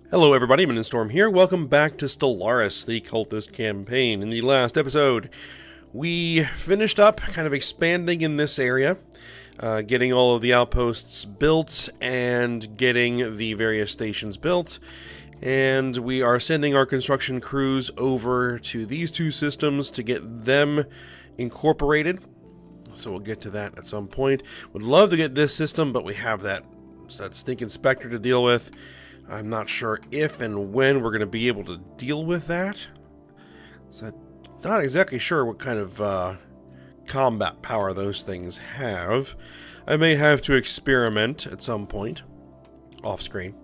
Hello everybody, Storm here. Welcome back to Stellaris, the Cultist campaign. In the last episode, we finished up kind of expanding in this area, getting all of the outposts built and getting the various stations built. And we are sending our construction crews over to these two systems to get them incorporated. So we'll get to that at some point. Would love to get this system, but we have that stinking Spectre to deal with. I'm not sure if and when we're going to be able to deal with that. So I'm not exactly sure what kind of combat power those things have. I may have to experiment at some point, off screen.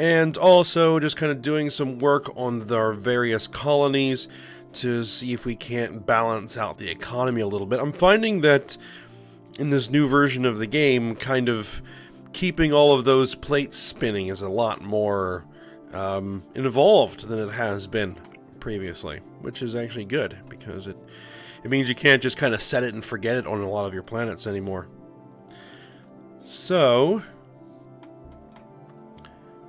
And also just kind of doing some work on our various colonies to see if we can't balance out the economy a little bit. I'm finding that in this new version of the game, kind of keeping all of those plates spinning is a lot more involved than it has been previously, which is actually good because it means you can't just kind of set it and forget it on a lot of your planets anymore. So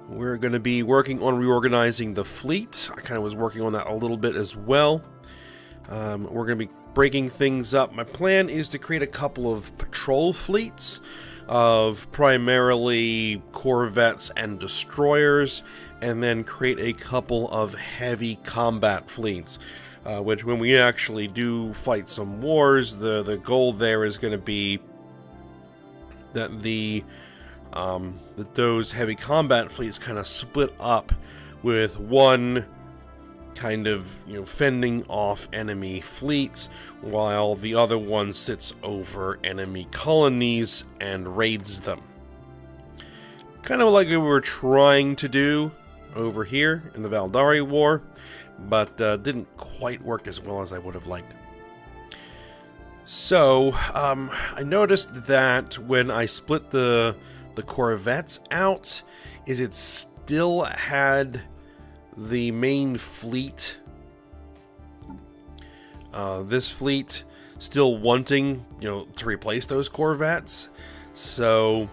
we're going to be working on reorganizing the fleet. I kind of was working on that a little bit as well. We're going to be breaking things up. My plan is to create a couple of patrol fleets of primarily corvettes and destroyers, and then create a couple of heavy combat fleets, which when we actually do fight some wars, the goal there is going to be that those heavy combat fleets kind of split up with one kind of, fending off enemy fleets, while the other one sits over enemy colonies and raids them. Kind of like we were trying to do over here in the Vhari War, but didn't quite work as well as I would have liked. So, I noticed that when I split the corvettes out, it still had the main fleet, this fleet, still wanting, to replace those corvettes. So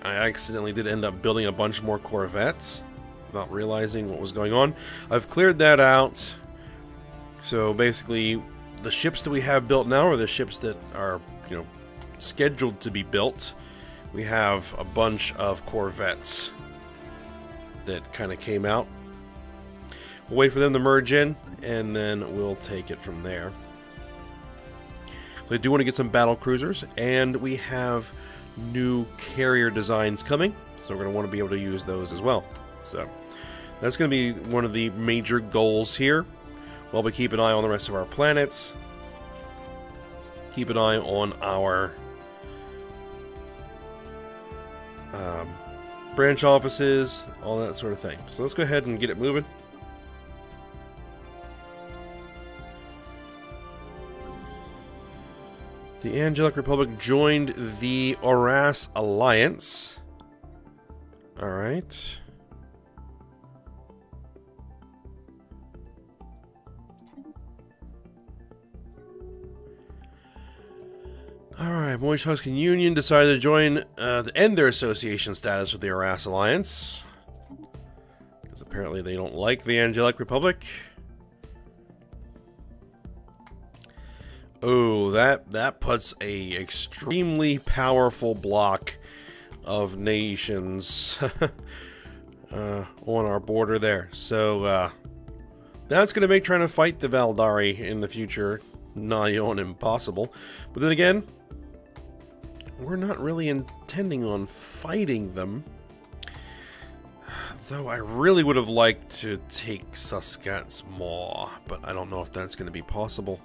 I accidentally did end up building a bunch more corvettes without realizing what was going on. I've cleared that out. So basically, the ships that we have built now are the ships that are, scheduled to be built. We have a bunch of corvettes that kind of came out. We'll wait for them to merge in, and then we'll take it from there. We do want to get some battle cruisers, and we have new carrier designs coming, so we're going to want to be able to use those as well. So that's going to be one of the major goals here, while we keep an eye on the rest of our planets, keep an eye on our branch offices, all that sort of thing. So let's go ahead and get it moving. The Angelic Republic joined the Oras Alliance. Alright. Alright, Moish Huskin Union decided to join, to end their association status with the Oras Alliance. Because apparently they don't like the Angelic Republic. Oh, that puts a extremely powerful block of nations on our border there. So that's going to make trying to fight the Vhari in the future nigh on impossible. But then again, we're not really intending on fighting them. Though I really would have liked to take Suskat's Maw, but I don't know if that's going to be possible.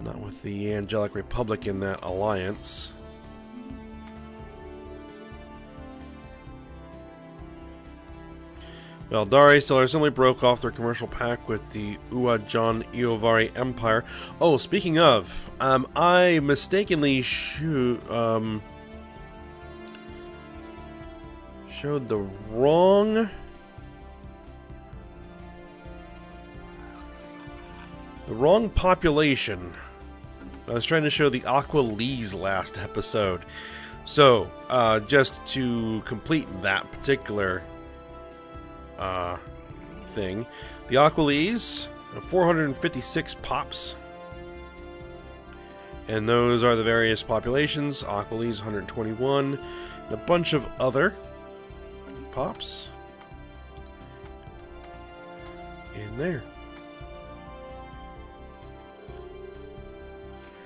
Not with the Angelic Republic in that alliance. Vhari still recently broke off their commercial pact with the Uajan Iovari Empire. Oh, speaking of, I mistakenly showed the wrong population. I was trying to show the Aqualese last episode. So, just to complete that particular thing, the Aquilese, 456 pops. And those are the various populations. Aquilese 121, and a bunch of other pops in there.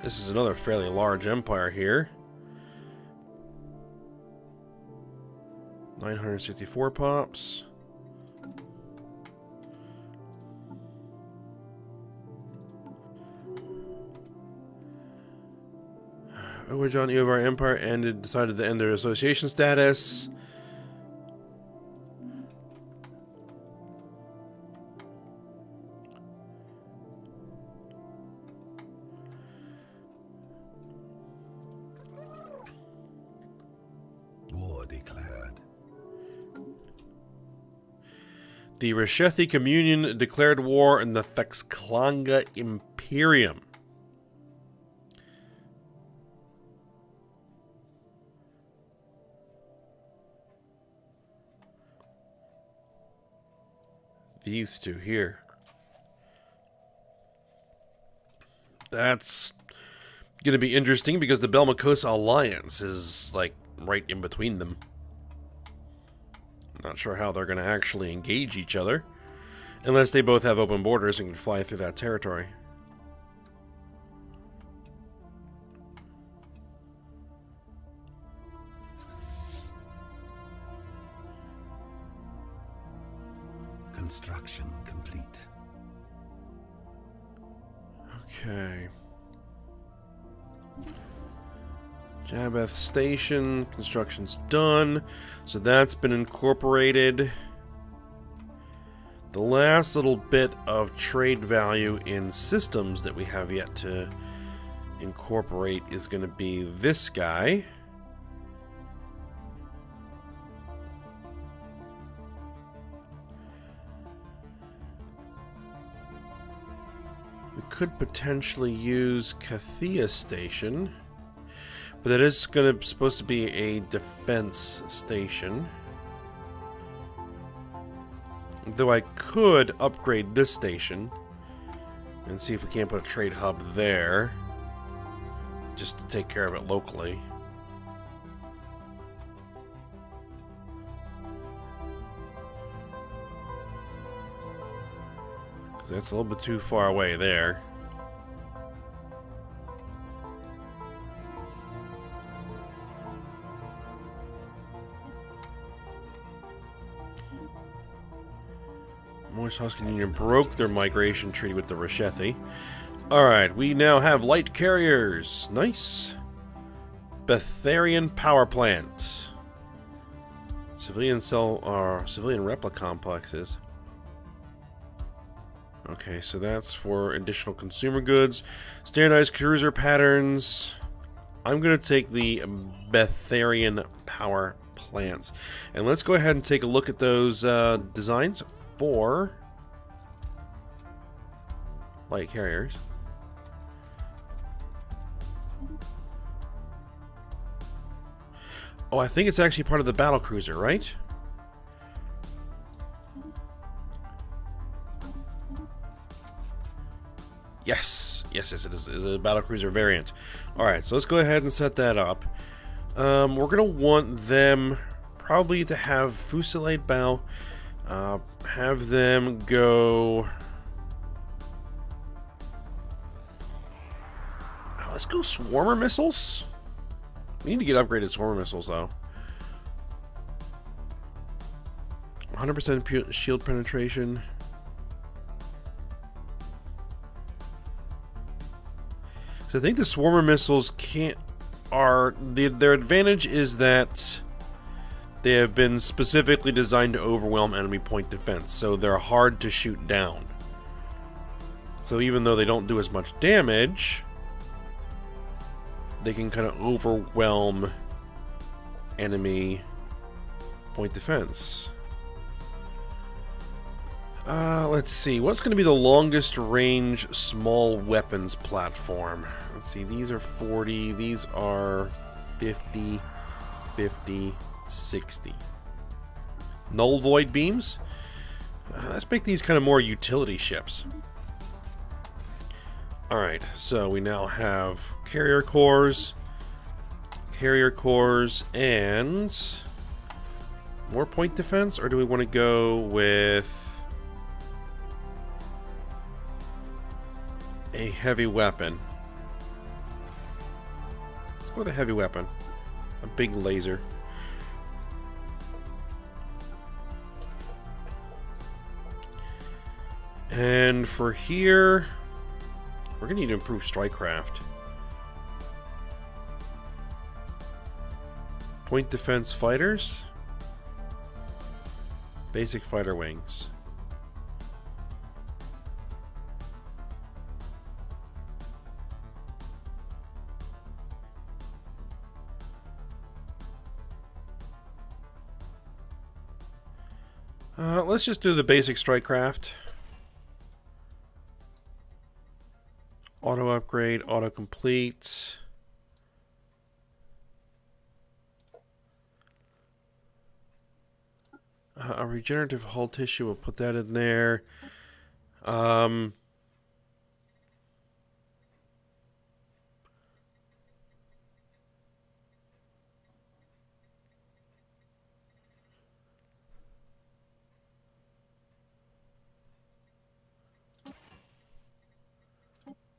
This is another fairly large empire here. 964 pops. Which on of our empire ended, decided to end their association status. War declared. The Reshethi Communion declared war in the Thexklanga Imperium. These two here. That's going to be interesting because the Belmacos Alliance is, like, right in between them. Not sure how they're going to actually engage each other. Unless they both have open borders and can fly through that territory. Construction complete. Okay. Jabath Station, construction's done. So that's been incorporated. The last little bit of trade value in systems that we have yet to incorporate is going to be this guy. We could potentially use Kathia Station, but that is supposed to be a defense station. Though I could upgrade this station and see if we can't put a trade hub there, just to take care of it locally. That's a little bit too far away there. Moist Huskin Union broke their migration treaty with the Reshethi. Alright, we now have light carriers. Nice. Betharian power plant. Civilian cell or civilian replica complexes. Okay, so that's for additional consumer goods. Standardized cruiser patterns. I'm going to take the Betharian power plants. And let's go ahead and take a look at those designs for light carriers. Oh, I think it's actually part of the battle cruiser, right? Yes, it is a battlecruiser variant. Alright, so let's go ahead and set that up. We're going to want them probably to have fusillade bow. Have them go... let's go swarmer missiles. We need to get upgraded swarmer missiles, though. 100% shield penetration. So I think the swarmer missiles their advantage is that they have been specifically designed to overwhelm enemy point defense, so they're hard to shoot down. So even though they don't do as much damage, they can kind of overwhelm enemy point defense. Let's see. What's going to be the longest range small weapons platform? Let's see. These are 40. These are 50. 50, 60. Null void beams. Let's make these kind of more utility ships. Alright, so we now have carrier cores, and more point defense, or do we want to go with a heavy weapon? Let's go with a heavy weapon. A big laser. And for here, we're going to need to improve strikecraft. Point defense fighters. Basic fighter wings. Let's just do the basic strikecraft. Auto upgrade, auto complete. A regenerative hull tissue, we'll put that in there.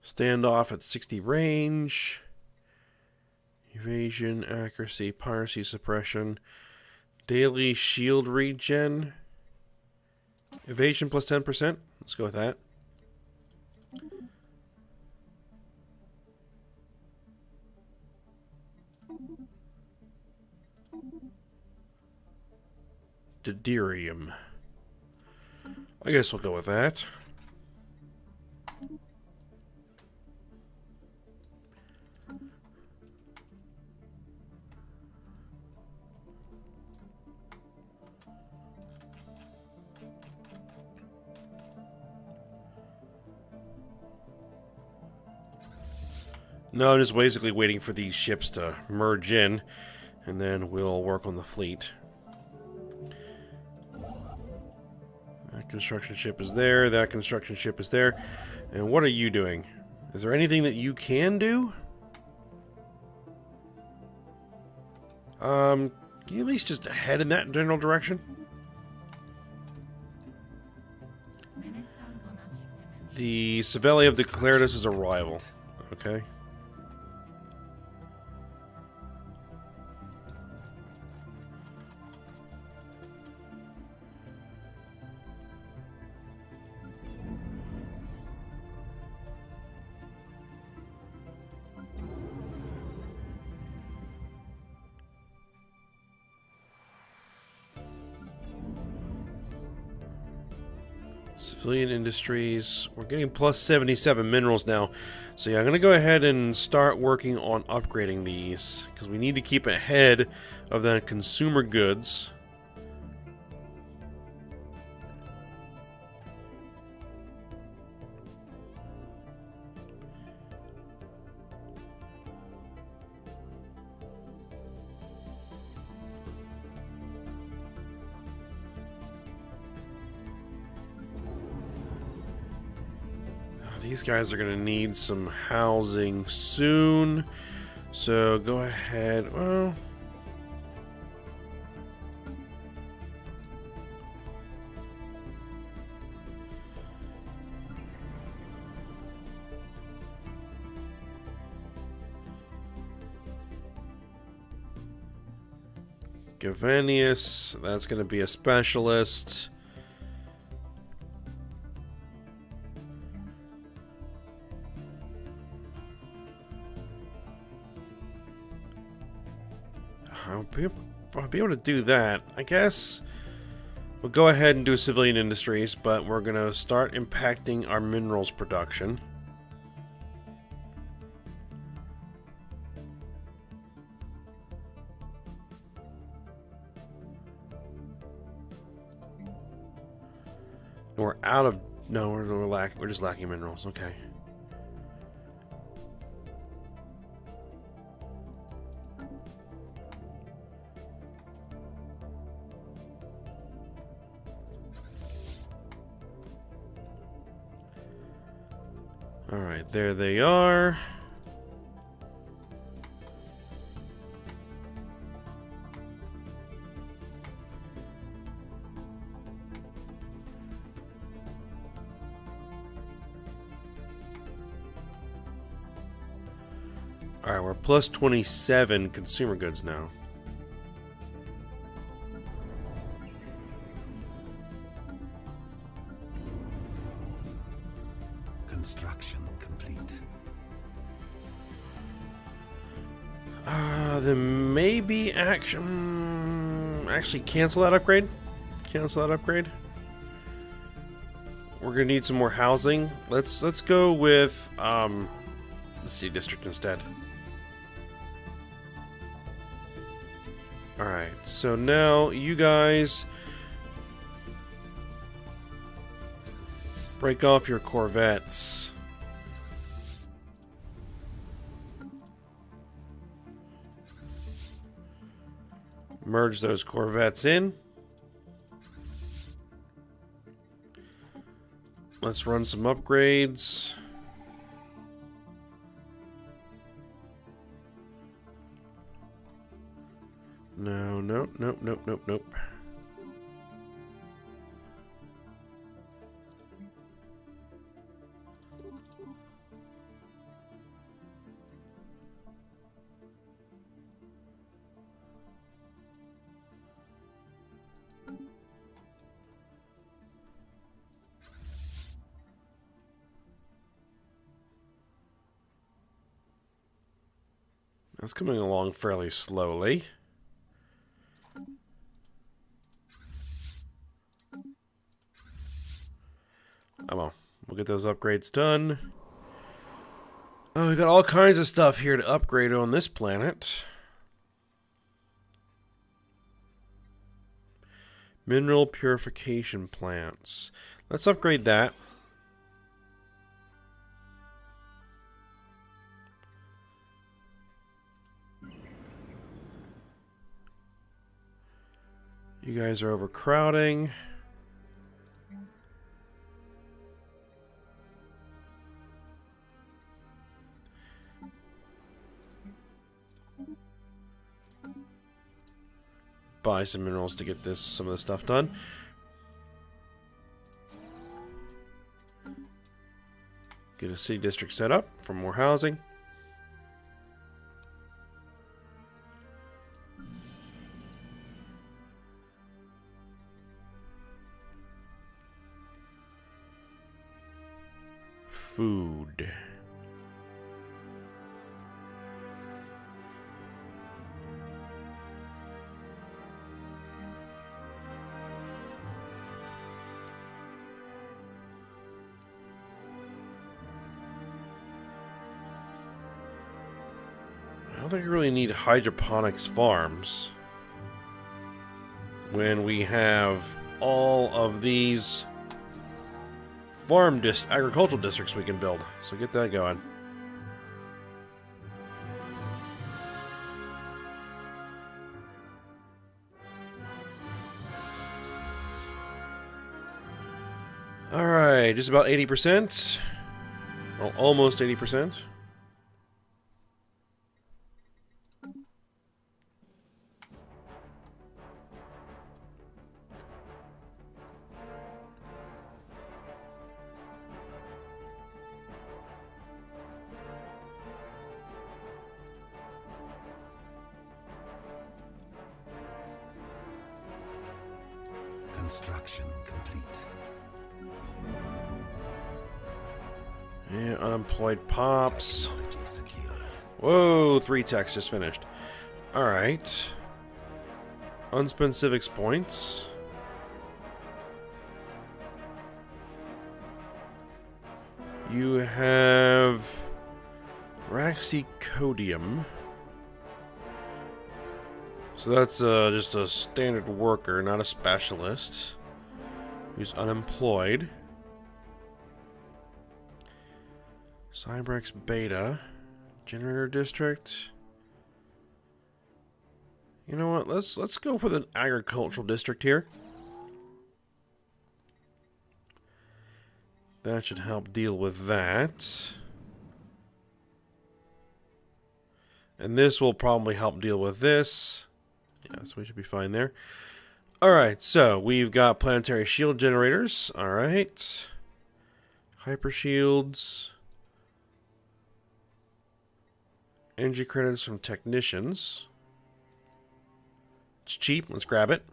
Standoff at 60 range. Evasion, accuracy, piracy suppression. Daily shield regen. Evasion plus 10%. Let's go with that. Deuterium. I guess we'll go with that. No, I'm just basically waiting for these ships to merge in, and then we'll work on the fleet. That construction ship is there, that construction ship is there. And what are you doing? Is there anything that you can do? Can you at least just head in that general direction? The Savelli have declared us as a rival. Okay. Civilian industries. We're getting plus 77 minerals now. So yeah, I'm going to go ahead and start working on upgrading these, because we need to keep ahead of the consumer goods. These guys are going to need some housing soon. So go ahead. Well, Gavanius, that's going to be a specialist. I'll be able to do that. I guess we'll go ahead and do civilian industries, but we're going to start impacting our minerals production. We're out of... No, we're just lacking minerals. Okay. Alright, there they are. Alright, we're plus 27 consumer goods now. Construction complete. Then maybe actually cancel that upgrade. Cancel that upgrade. We're gonna need some more housing. Let's go with the city district instead. Alright, so now you guys break off your corvettes. Merge those corvettes in. Let's run some upgrades. No, nope, nope, nope, nope, nope. That's coming along fairly slowly. Oh well, we'll get those upgrades done. Oh, we got all kinds of stuff here to upgrade on this planet. Mineral purification plants. Let's upgrade that. You guys are overcrowding. Buy some minerals to get some of this stuff done. Get a city district set up for more housing. Food. I don't think we really need hydroponics farms when we have all of these agricultural districts we can build. So get that going. Alright, just about 80%. Well, almost 80%. Construction complete. Yeah, unemployed pops. Technology secured. Whoa, 3 techs just finished. Alright. Unspent civics points. You have Raxicodium. So that's just a standard worker, not a specialist, who's unemployed. Cybrex Beta. Generator District. You know what? Let's go with an agricultural district here. That should help deal with that. And this will probably help deal with this. Yeah, so we should be fine there. Alright, so we've got planetary shield generators. Alright. Hyper shields. Energy credits from technicians. It's cheap. Let's grab it.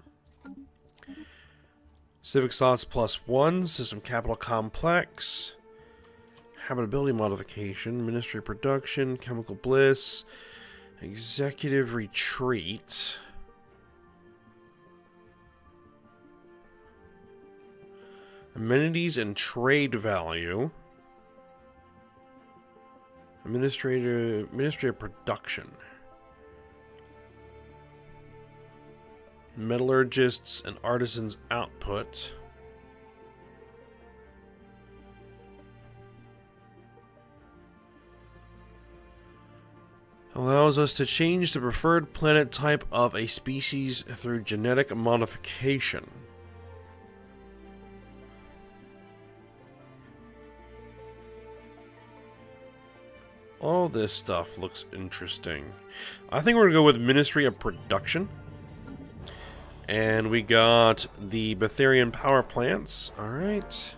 Civic slots +1. System capital complex. Habitability modification. Ministry production. Chemical bliss. Executive retreat. Amenities and trade value. Administrative production. Metallurgists and artisans output. Allows us to change the preferred planet type of a species through genetic modification. All this stuff looks interesting. I think we're going to go with Ministry of Production. And we got the Betharian power plants. Alright.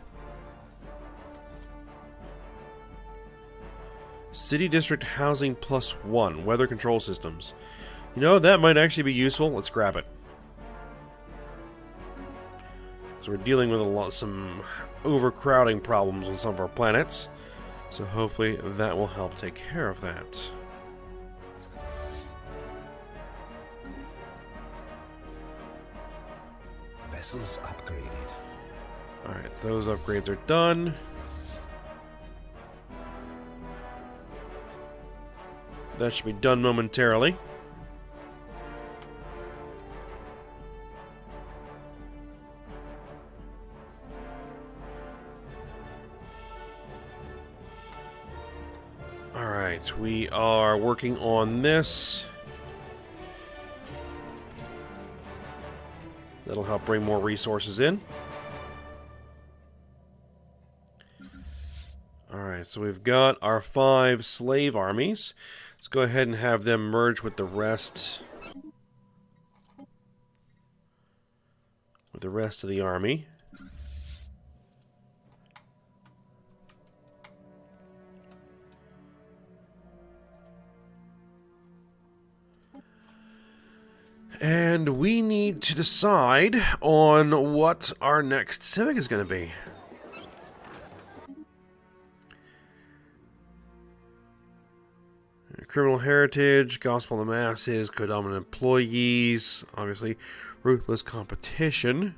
City District Housing +1. Weather control systems. You know, that might actually be useful. Let's grab it. So we're dealing with some overcrowding problems on some of our planets. So hopefully that will help take care of that. Vessels upgraded. Alright, those upgrades are done. That should be done momentarily. Alright, we are working on this. That'll help bring more resources in. Alright, so we've got our 5 slave armies. Let's go ahead and have them merge with the rest. With the rest of the army. And we need to decide on what our next civic is going to be. Criminal heritage, gospel of the masses, co-dominant employees, obviously ruthless competition.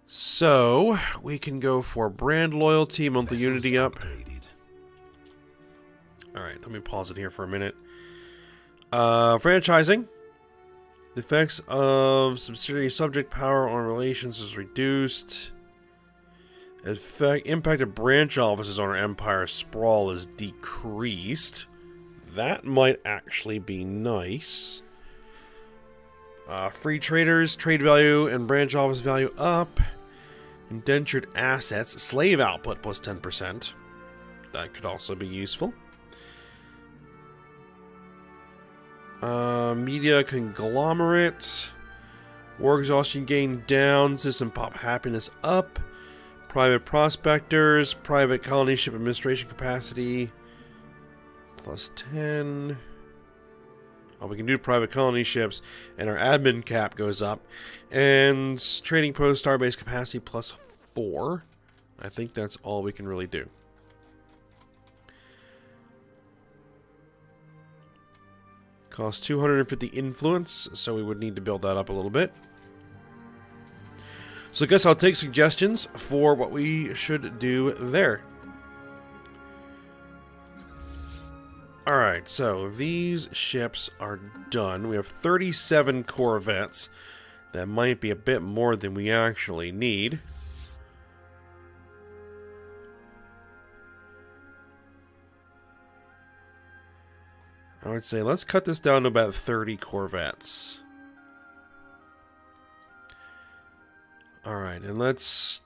So we can go for brand loyalty, monthly unity up. Alright, let me pause it here for a minute. Franchising. The effects of subsidiary subject power on relations is reduced. Impact of branch offices on our empire sprawl is decreased. That might actually be nice. Free traders, trade value and branch office value up. Indentured assets, slave output plus 10%. That could also be useful. Media conglomerate. War exhaustion gain down. System pop happiness up. Private prospectors. Private colony ship administration capacity. Plus 10. Oh, we can do private colony ships. And our admin cap goes up. And trading post starbase capacity plus 4. I think that's all we can really do. Costs 250 influence, so we would need to build that up a little bit. So I guess I'll take suggestions for what we should do there. Alright, so these ships are done. We have 37 corvettes. That might be a bit more than we actually need. I would say let's cut this down to about 30 corvettes. Alright, and let's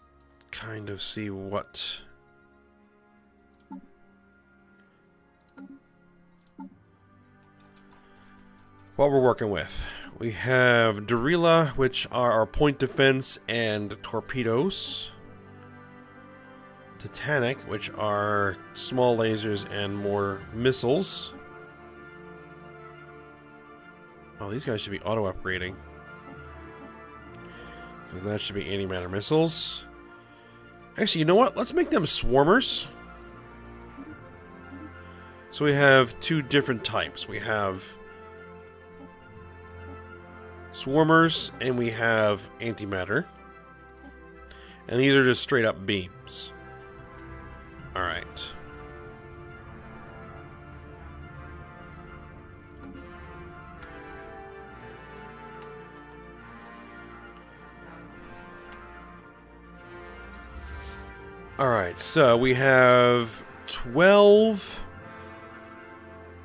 kind of see what we're working with. We have Darila, which are our point defense and torpedoes. Titanic, which are small lasers and more missiles. Oh, these guys should be auto-upgrading. Because that should be antimatter missiles. Actually, you know what? Let's make them swarmers. So we have two different types. We have swarmers and we have antimatter. And these are just straight up beams. Alright. Alright, so we have 12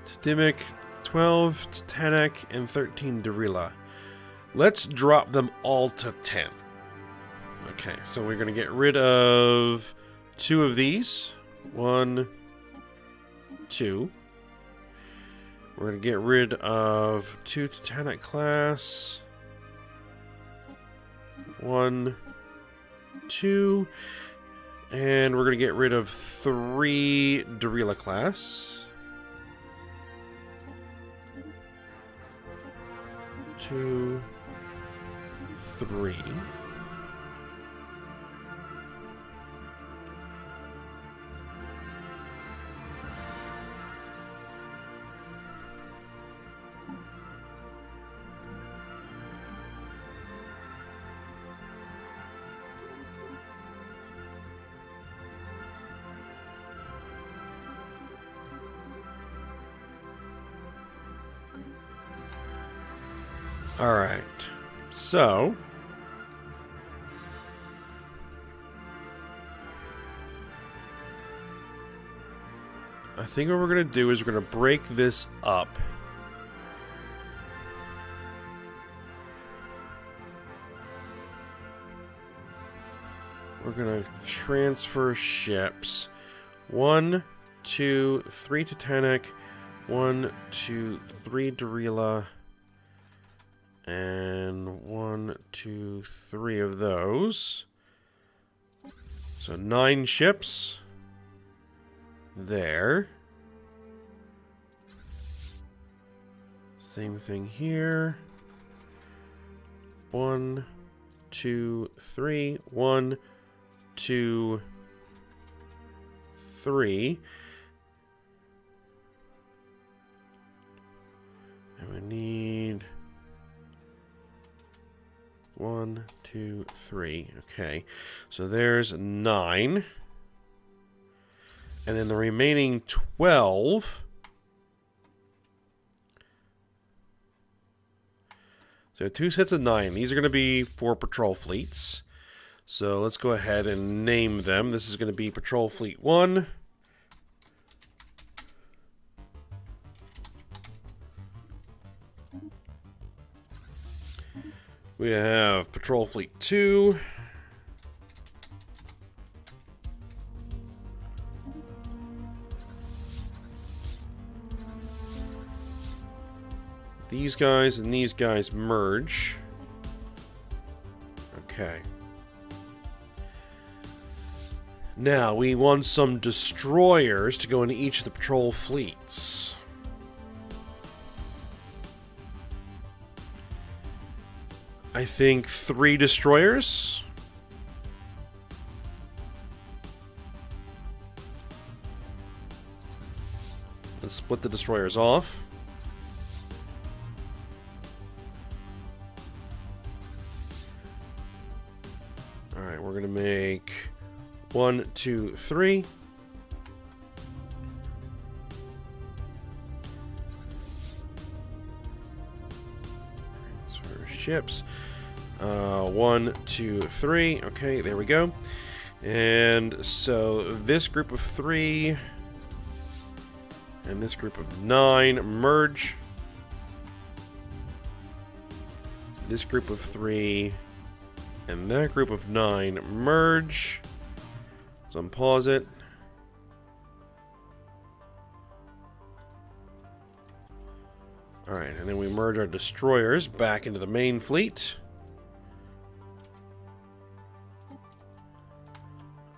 Titanic, 12 Titanic, and 13 Darila. Let's drop them all to 10. Okay, so we're going to get rid of 2 of these. 1, 2. We're going to get rid of 2 Titanic class. 1, 2. And we're going to get rid of 3 Darila class. 2, 3. Alright, so I think what we're going to do is we're going to break this up. We're going to transfer ships. 1, 2, 3 Titanic, 1, 2, 3 Darila. And 1, 2, 3 of those. So 9 ships. There. Same thing here. 1, 2, 3. 1, 2, 3. And we need 1, 2, 3. Okay, so there's 9. And then the remaining 12. So 2 sets of 9. These are going to be for patrol fleets. So let's go ahead and name them. This is going to be Patrol Fleet 1. We have Patrol Fleet 2. These guys and these guys merge. Okay. Now, we want some destroyers to go into each of the patrol fleets. I think 3 destroyers. Let's split the destroyers off. Alright, we're gonna make 1, 2, 3. Ships. 1, 2, 3. Okay, there we go. And so this group of 3 and this group of 9 merge. This group of 3 and that group of 9 merge. So unpause it. Alright, and then we merge our destroyers back into the main fleet.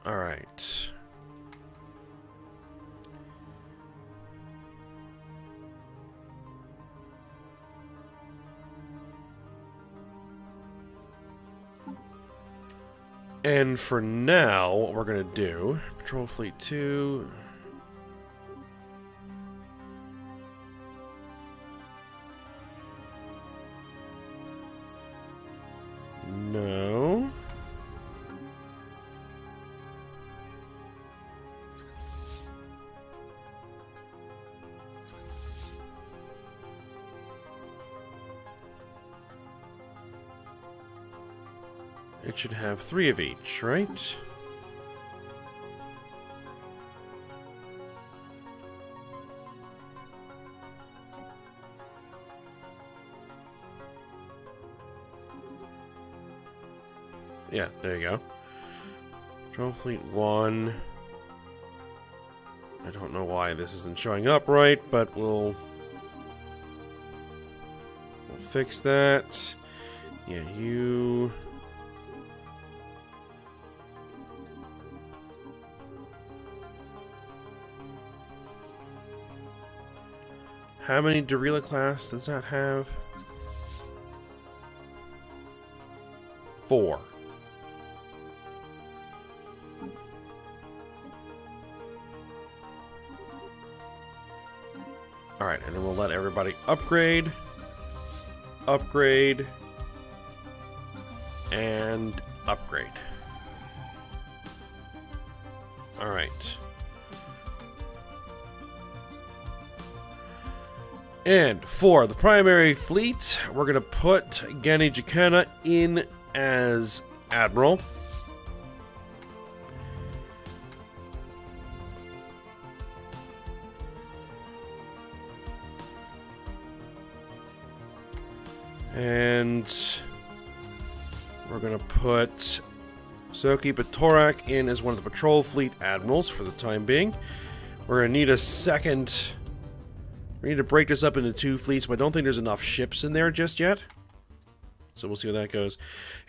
Alright. And for now, what we're going to do, Patrol Fleet 2... No. It should have 3 of each, right? Yeah, there you go. Patrol Fleet 1. I don't know why this isn't showing up right, but we'll fix that. Yeah, you... How many Darila class does that have? 4. Alright, and then we'll let everybody upgrade, upgrade, and upgrade. Alright. And for the primary fleet, we're going to put Gani Jacana in as Admiral. And we're going to put Soki Batorak in as one of the patrol fleet admirals for the time being. We're going to need a second... We need to break this up into 2 fleets, but I don't think there's enough ships in there just yet. So we'll see how that goes.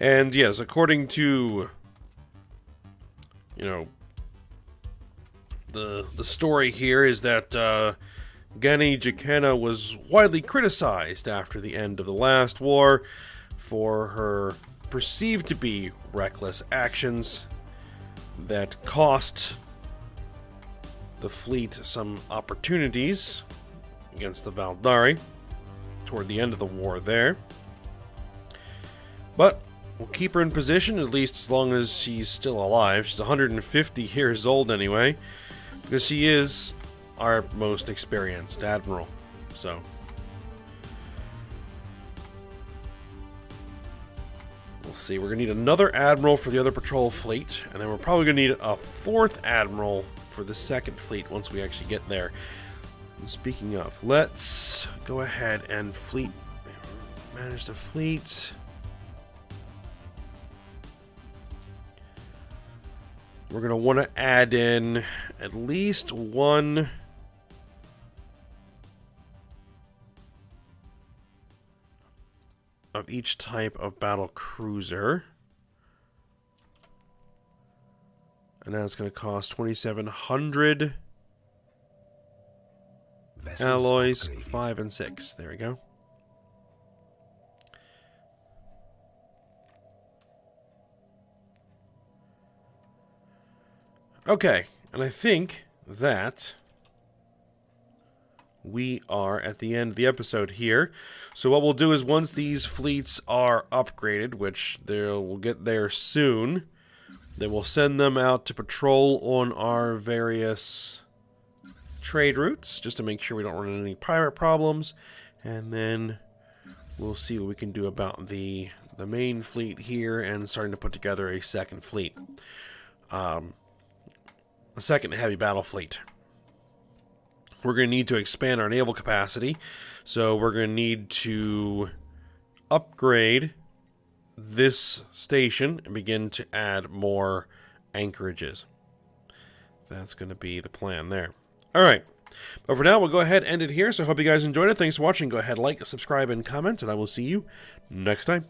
And yes, according to... You know... The story here is that Gani Jacana was widely criticized after the end of the last war for her perceived to be reckless actions that cost the fleet some opportunities against the Vhari toward the end of the war there. But we'll keep her in position at least as long as she's still alive. She's 150 years old anyway, because she is our most experienced admiral. So we'll see. We're going to need another admiral for the other patrol fleet, and then we're probably going to need a 4th admiral for the 2nd fleet once we actually get there. And speaking of, let's go ahead and manage the fleet. We're going to want to add in at least 1 of each type of battle cruiser. And that's going to cost 2,700 alloys, 5 and 6. There we go. Okay, and I think that we are at the end of the episode here. So what we'll do is once these fleets are upgraded, which we'll get there soon, then we'll send them out to patrol on our various trade routes, just to make sure we don't run into any pirate problems, and then we'll see what we can do about the main fleet here and starting to put together a 2nd fleet. A 2nd heavy battle fleet. We're going to need to expand our naval capacity, so we're going to need to upgrade this station and begin to add more anchorages. That's going to be the plan there. All right. But for now, we'll go ahead and end it here. So I hope you guys enjoyed it. Thanks for watching. Go ahead, like, subscribe, and comment, and I will see you next time.